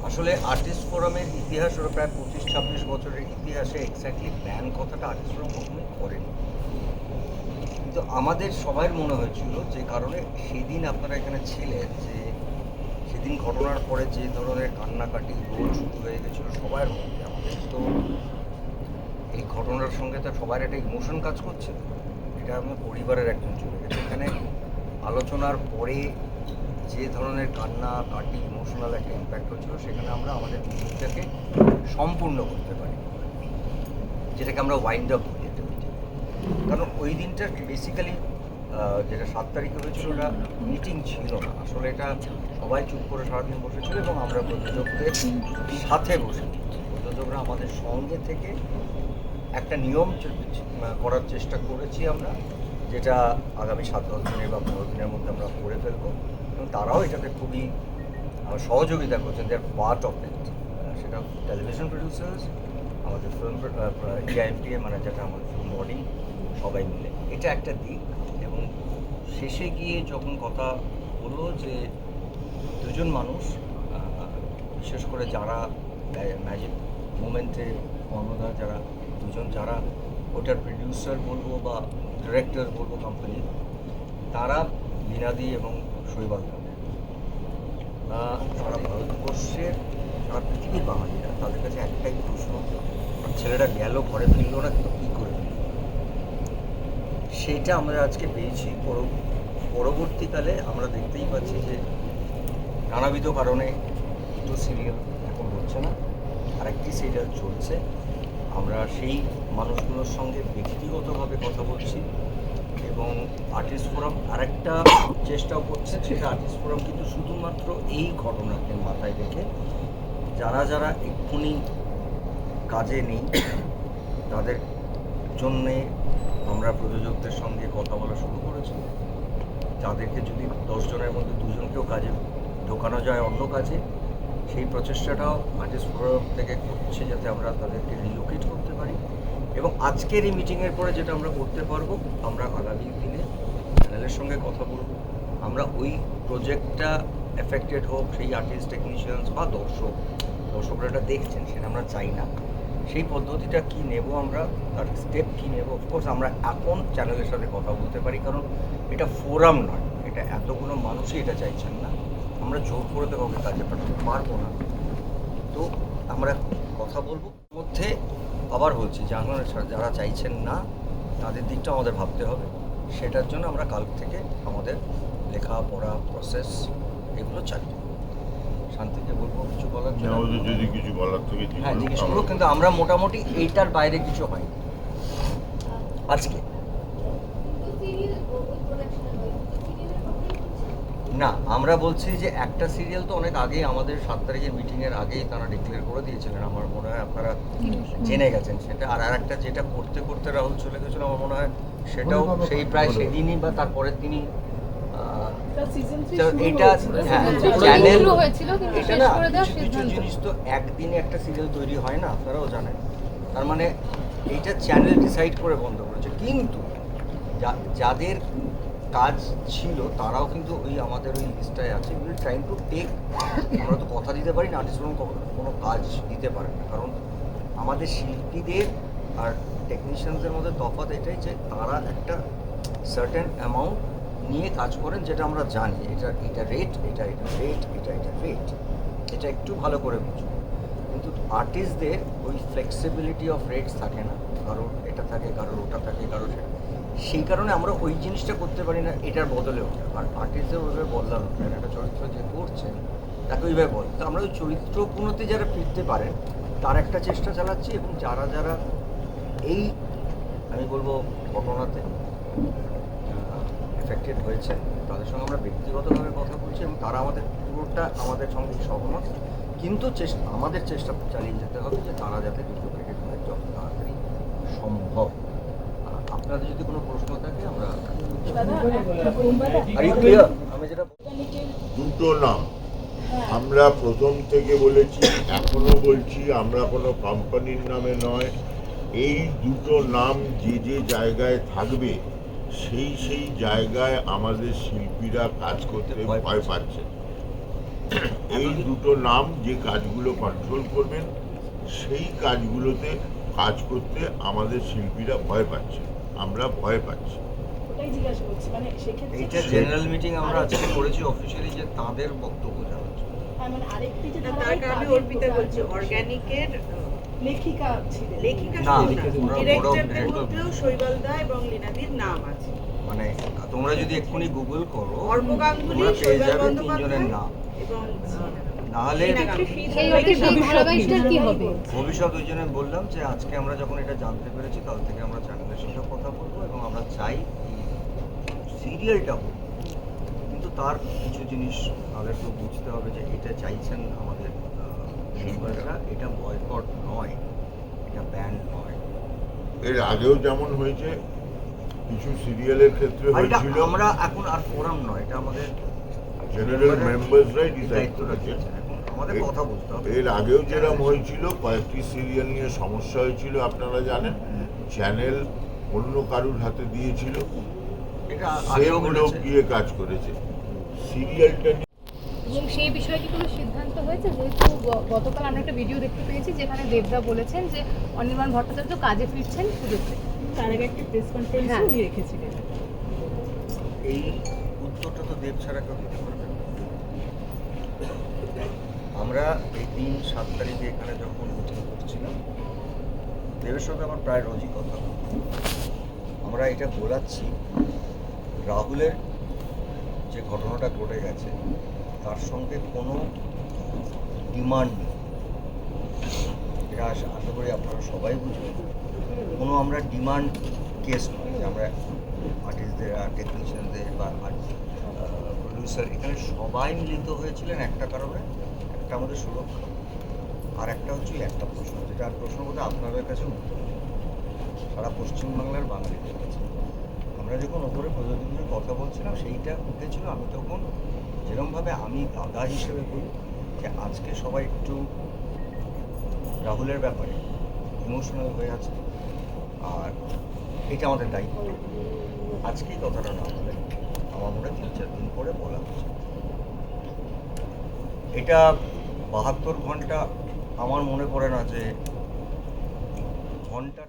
আসলে আর্টিস্ট ফোরামের ইতিহাস ওরা প্রায় 25-26 বছরের ইতিহাসে এক্স্যাক্টলি ব্যান কথাটা আর্টিস্ট ফোরাম কখনোই করেনি। কিন্তু আমাদের সবার মনে হয়েছিল যে কারণে সেদিন আপনারা এখানে ছিলেন, যে সেদিন ঘটনার পরে যে ধরনের কান্নাকাটি রোল শুরু হয়ে গেছিলো সবার মধ্যে, আমাদের তো এই ঘটনার সঙ্গে তো সবার একটা ইমোশন কাজ করছে। এটা আমার পরিবারের একজন চলে গেছে, এখানে আলোচনার পরে যে ধরনের কান্নাকাটি ইমোশনাল একটা ইম্প্যাক্ট হচ্ছিলো, সেখানে আমরা আমাদের মিটিংটাকে সম্পূর্ণ করতে পারি, যেটাকে আমরা ওয়াইন্ড আপ বলি একটা মিটিং। কারণ ওই দিনটা বেসিক্যালি যেটা 7 তারিখে হয়েছিল ওটা মিটিং ছিল না, আসলে এটা সবাই চুপ করে সারাদিন বসেছিল এবং আমরা প্রযোজকদের সাথে বসে, প্রযোজকরা আমাদের সঙ্গে থেকে একটা নিয়ম করার চেষ্টা করেছি আমরা, যেটা আগামী 7-10 দিনের বা 15 দিনের মধ্যে আমরা করে ফেলবো, এবং তারাও এটাতে খুবই সহযোগিতা করছেন, দে আর পার্ট অফ ইট। সেটা টেলিভিশন প্রডিউসার্স, আমাদের ফিল্ম ইআইএমটিএ, মানে যেটা আমাদের ফিল্ম বডি, সবাই মিলে। এটা একটা দিক। এবং শেষে গিয়ে যখন কথা হলো যে দুজন মানুষ, বিশেষ করে যারা ম্যাজিক মুমেন্টের কর্ণধার, যারা দুজন, যারা ওটার প্রডিউসার বলবো বা ডিরেক্টর বলবো কোম্পানির, তারা বিনাদি এবং শৈবাল সারা ভারতবর্ষের, সারা পৃথিবীর বাঙালিরা, তাদের কাছে একটাই প্রশ্ন, ছেলেটা গেল ঘরে ফিরল না, কিন্তু কী করে ফিরল? সেটা আমরা আজকে পেয়েছি। পরবর্তীকালে আমরা দেখতেই পাচ্ছি যে নানাবিধ কারণে দুটো সিরিয়াল এখন হচ্ছে না, আরেকটি সিরিয়াল চলছে। আমরা সেই মানুষগুলোর সঙ্গে ব্যক্তিগতভাবে কথা বলছি এবং আর্টিস্ট ফোরাম আরেকটা চেষ্টাও করছে, সেটা আর্টিস্ট ফোরাম কিন্তু শুধুমাত্র এই ঘটনাকে মাথায় রেখে যারা যারা এক্ষুনি কাজে নেই তাদের জন্যে আমরা প্রযোজকদের সঙ্গে কথা বলা শুরু করেছি। তাদেরকে যদি 10 জনের মধ্যে 2 জনকেও কাজে ঢোকানো যায় অন্য কাজে, সেই প্রচেষ্টাটাও আর্টিস্ট ফোরাম থেকে করছে, যাতে আমরা তাদেরকে রিলোকেট করতে পারি। এবং আজকের এই মিটিংয়ের পরে যেটা আমরা করতে পারবো, আমরা আগামী দিনে চ্যানেলের সঙ্গে কথা বলবো, আমরা ওই প্রজেক্টটা এফেক্টেড হোক সেই আর্টিস্ট, টেকনিশিয়ানস বা দর্শকরা এটা দেখছেন, সেটা আমরা চাই না। সেই পদ্ধতিটা কী নেব আমরা, তার স্টেপ কী নেব, অফকোর্স আমরা এখন চ্যানেলের সাথে কথা বলতে পারি, কারণ এটা ফোরাম নয়, এটা এতগুলো মানুষই এটা চাইছেন না, আমরা জোর করে তো কাউকে কাজে পাঠাতে পারবো না। তো আমরা কথা বলবো মধ্যে, আবার বলছি যারা চাইছেন না তাদের দিকটা আমাদের ভাবতে হবে। সেটার জন্য আমরা কাল থেকে আমাদের লেখাপড়া প্রসেস এগুলো চালিয়ে শান্তিকে বলবো কিছু বলার জন্য, যদি কিছু বলার থেকে হ্যাঁ জিজ্ঞেস করবো, কিন্তু আমরা মোটামুটি এইটার বাইরে কিছু হয়নি আজকে। না, আমরা বলছি যে একটা সিরিয়াল তো অনেক আগেই, আমাদের 7 তারিখের মিটিংয়ের আগেই তারা ডিক্লেয়ার করে দিয়েছিলেন, আমার মনে হয় আপনারা জেনে গেছেন সেটা। আর আরেকটা যেটা করতে করতে রাহুল চলে গেছিলো, আমার মনে হয় সেটাও সেই প্রায় সেদিনই বা তারপরের দিনই এটা চ্যানেল, এটা না কিছু জিনিস তো একদিনে একটা সিরিয়াল তৈরি হয় না, আপনারাও জানেন। তার মানে এইটা চ্যানেল ডিসাইড করে বন্ধ করেছে, কিন্তু যাদের কাজ ছিল তারাও কিন্তু ওই আমাদের ওই লিস্টটায় আছে। উইল ট্রাইং টু টেক, আমরা তো কথা দিতে পারি না আর্টিস্ট কোনো কাজ দিতে পারে না, কারণ আমাদের শিল্পীদের আর টেকনিশিয়ানসদের মধ্যে তফাৎ এটাই যে তারা একটা সার্টেন অ্যামাউন্ট নিয়ে কাজ করেন, যেটা আমরা জানি, এটা রেট, এটা রেট, এটা রেট, এটা একটু ভালো করে বুঝবো। কিন্তু আর্টিস্টদের ওই ফ্লেক্সিবিলিটি অফ রেটস থাকে না, কারোর এটা থাকে, কারোর ওটা থাকে, কারোর সেটা, সেই কারণে আমরা ওই জিনিসটা করতে পারি না এটার বদলে ওটা। আর আর্টিস্টদের ওইভাবে বদলানো, একটা চরিত্র যে করছেন তাকে ওইভাবে বল, তো আমরা ওই চরিত্রগুলোতে যারা ফিরতে পারেন তার একটা চেষ্টা চালাচ্ছি, এবং যারা যারা এই আমি বলবো ঘটনাতে এফেক্টেড হয়েছে তাদের সঙ্গে আমরা ব্যক্তিগতভাবে কথা বলছি, এবং তারা আমাদের পুরোটা আমাদের সঙ্গে সহমত, কিন্তু আমাদের চেষ্টা চালিয়ে যেতে হবে যে তারা যাতে ডিসলোকেটেড হয় যত তাড়াতাড়ি সম্ভব। আপনাদের যদি কোনো প্রশ্ন থাকে আমরা আমি যেটা দুটো নাম আমরা প্রথম থেকে বলেছি, এখনো বলছি, আমরা কোনো কোম্পানির নামে নয়, এই দুটো নাম যে যে জায়গায় থাকবে সেই জায়গায় আমাদের শিল্পীরা কাজ করতে ভয় পাচ্ছে। এই দুটো নাম যে কাজগুলো কন্ট্রোল করবেন সেই কাজগুলোতে কাজ করতে আমাদের শিল্পীরা ভয় পাচ্ছে, আমরা ভয় পাচ্ছি। ওটাই জিজ্ঞাসা করছি, মানে সেক্ষেত্রে এইটা জেনারেল মিটিং আমরা আজকে করেছি অফিসিয়ালি, যে তাদের বক্তব্য জানার জন্য। হ্যাঁ, মানে আরেকটি যে তার ধারাবাহিক কারণে কাজের অর্পিতা প্রকার বলছে হচ্ছে। অর্গানিকের লেখিকা ছিলেন। লেখিকা না, শুধু ওরা ডিরেক্টরদের বড় মধ্যেও শৈবাল দা এবং লীনাদির নাম আছে। মানে তোমরা যদি এক্ষুনি গুগল করো অর্ক গাঙ্গুলি, তোমরা পেয়ে শৈবাল যাবে তিনজনের বন্দ্যোপাধ্যায় নাম। এবং নাহলে লীনা গাঙ্গুলি। সেই ধারাবাহিকটার কি হবে? ভবিষ্যৎ ওই জন্য বললাম যে আজকে আমরা যখন এটা জানতে পেরেছি কাল থেকে আমরা চ্যানেলের সাথে কথা বলবো এবং আমরা চাই সিরিয়ালটা হোক, কিন্তু তার কিছু জিনিস তাদেরকে বুঝতে হবে যে এটা চাইছেন আমাদের মেম্বাররা, এটা বয়কট নয়, এটা ব্যান নয়। এর আগেও যেমন হয়েছে কিছু সিরিয়ালের ক্ষেত্রে আর এটা হয়েছিল, আমরা এখন আর ফোরাম নয়, এটা আমাদের জেনারেল মেম্বারসরাই ডিসাইড দায়িত্ব করেছে। রাখছে। এখন আমাদের কথা বুঝতে হবে। এর আগেও যেরকম হয়েছিল, কয়েকটি সিরিয়াল নিয়ে সমস্যা হয়েছিল আপনারা জানেন, চ্যানেল অন্য কারুর হাতে দিয়েছিল, এটা সেম আগেও লোক বলেছে। গিয়ে কাজ করেছে। সিরিয়ালটা নিয়ে এবং সেই বিষয়ে কি কোনো সিদ্ধান্ত হয়েছে? যেহেতু গতকাল আমরা একটা ভিডিও দেখতে পেয়েছি যেখানে দেবদা বলেছেন যে অনির্বাণ ভট্টাচার্য কাজে ফিরছেন পুজোতে। তার আগে একটা প্রেস কনফারেন্সও হ্যাঁ। উনি রেখেছিলেন। এই উত্তরটা তো দেব ছাড়া কেউ দিতে পারবে না। আমরা এই 3-7 তারিখে এখানে যখন মিটিং করছিলাম, দেবের সঙ্গে আমার প্রায় রোজই কথা হতো। আমরা এটা বলাচ্ছি, রাহুলের যে ঘটনাটা ঘটে গেছে তার সঙ্গে কোনো ডিমান্ড নেই, এটা আশা করি আপনারা সবাই বুঝবেন। কোনো আমরা ডিমান্ড কেস নয় যে আমরা আর্টিস্টদের আর টেকনিশিয়ানদের বা প্রডিউসার এখানে সবাই মিলিত হয়েছিলেন একটা কারণে, একটা আমাদের সুরক্ষা, আর একটা হচ্ছে একটা প্রশ্ন, যেটা আর প্রশ্ন বলতে আপনাদের কাছে উত্তর নেই, সারা পশ্চিমবাংলার বাঙালিদের কাছে। আমরা যখন ওপরে প্রজাতন্ত্রের কথা বলছিলাম সেইটা উঠেছিল, আমি তখন যেরকমভাবে আমি দাদা হিসেবে বলি যে আজকে সবাই একটু রাহুলের ব্যাপারে ইমোশনাল হয়ে আছে, আর এটা আমাদের দায়িত্ব। আজকেই কথাটা না বলে আমার মনে হয় 3-4 দিন পরে বলা হচ্ছে। এটা 72 ঘন্টা আমার মনে পড়ে না যে ঘন্টার